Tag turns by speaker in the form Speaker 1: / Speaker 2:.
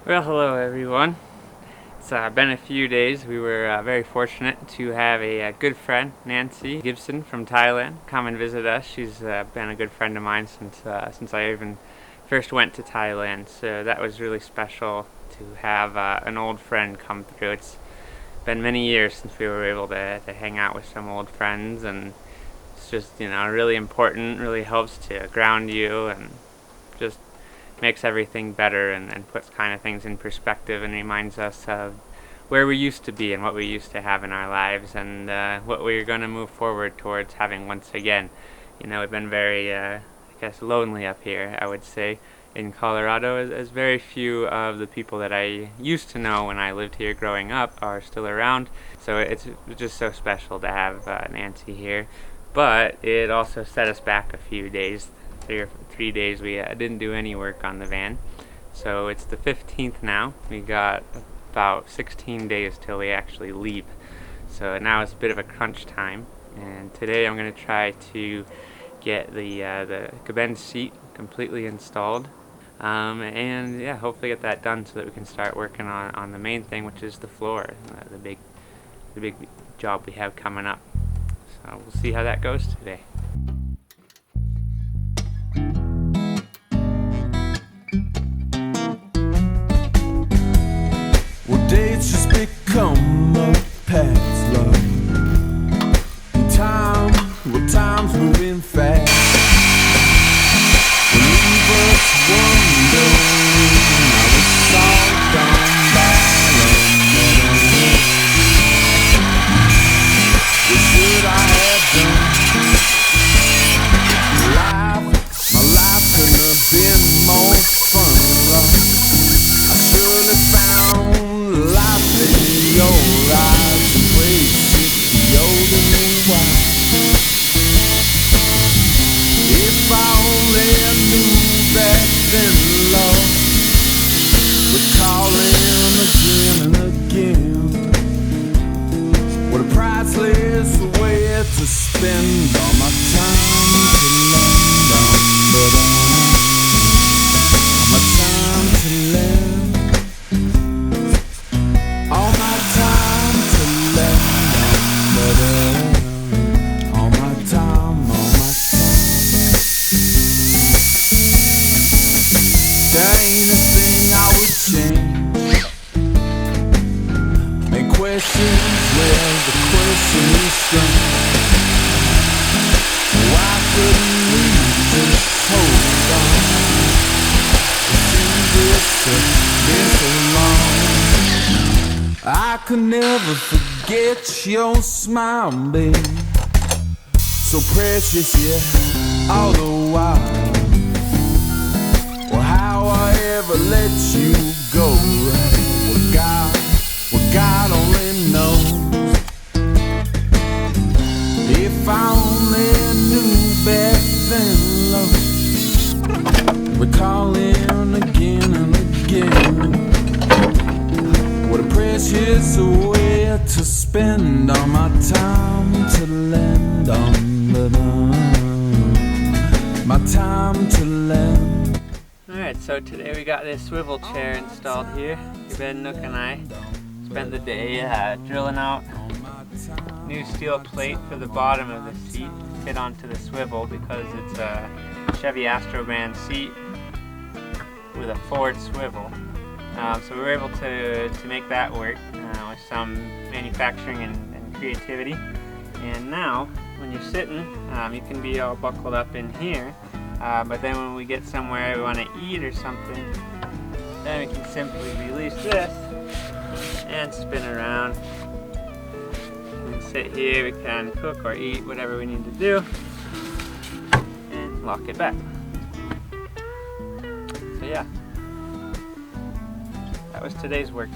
Speaker 1: Well, hello everyone. It's been a few days. We were very fortunate to have a good friend, Nancy Gibson from Thailand, come and visit us. She's been a good friend of mine since I even first went to Thailand. So that was really special to have an old friend come through. It's been many years since we were able to hang out with some old friends, and it's just really important. Really helps to ground you and just makes everything better and puts kind of things in perspective and reminds us of where we used to be and what we used to have in our lives and what we're going to move forward towards having once again. We've been very, I guess, lonely up here, I would say, in Colorado, as very few of the people that I used to know when I lived here growing up are still around. So it's just so special to have Nancy here. But it also set us back a few days. 3 days we didn't do any work on the van, so it's the 15th now. We got about 16 days till we actually leave, so now it's a bit of a crunch time. And today I'm going to try to get the cabin seat completely installed, and yeah, hopefully get that done so that we can start working on the main thing, which is the floor, the big job we have coming up. So we'll see how that goes today.
Speaker 2: Days just become a past love. Time's moving fast. When we first wonder how it's all gone by. What should I have done? My life couldn't have been more fun. I should have found life in your eyes, embrace it, the older me why. If I only knew back then, love would call in again and again. What a priceless way to spend all my time to London, all my time to land. Questions, well, the question is strange. Why couldn't we just hold on? It seems it's been so long. I could never forget your smile, babe. So precious, yeah, all the while. Well, how I ever let you go, well, God only knows. If I only knew back then, love, recalling again and again. What a precious way to spend all my time to land on my time to land.
Speaker 1: Alright, so today we got this swivel chair installed here. Chad&Noog and I spent the day drilling out new steel plate for the bottom of the seat to fit onto the swivel, because it's a Chevy Astrovan seat with a forward swivel. So we were able to make that work with some manufacturing and creativity. And now, when you're sitting, you can be all buckled up in here, but then when we get somewhere we want to eat or something, then we can simply release this and spin around and sit here. We can cook or eat, whatever we need to do, and lock it back. So yeah, that was today's work.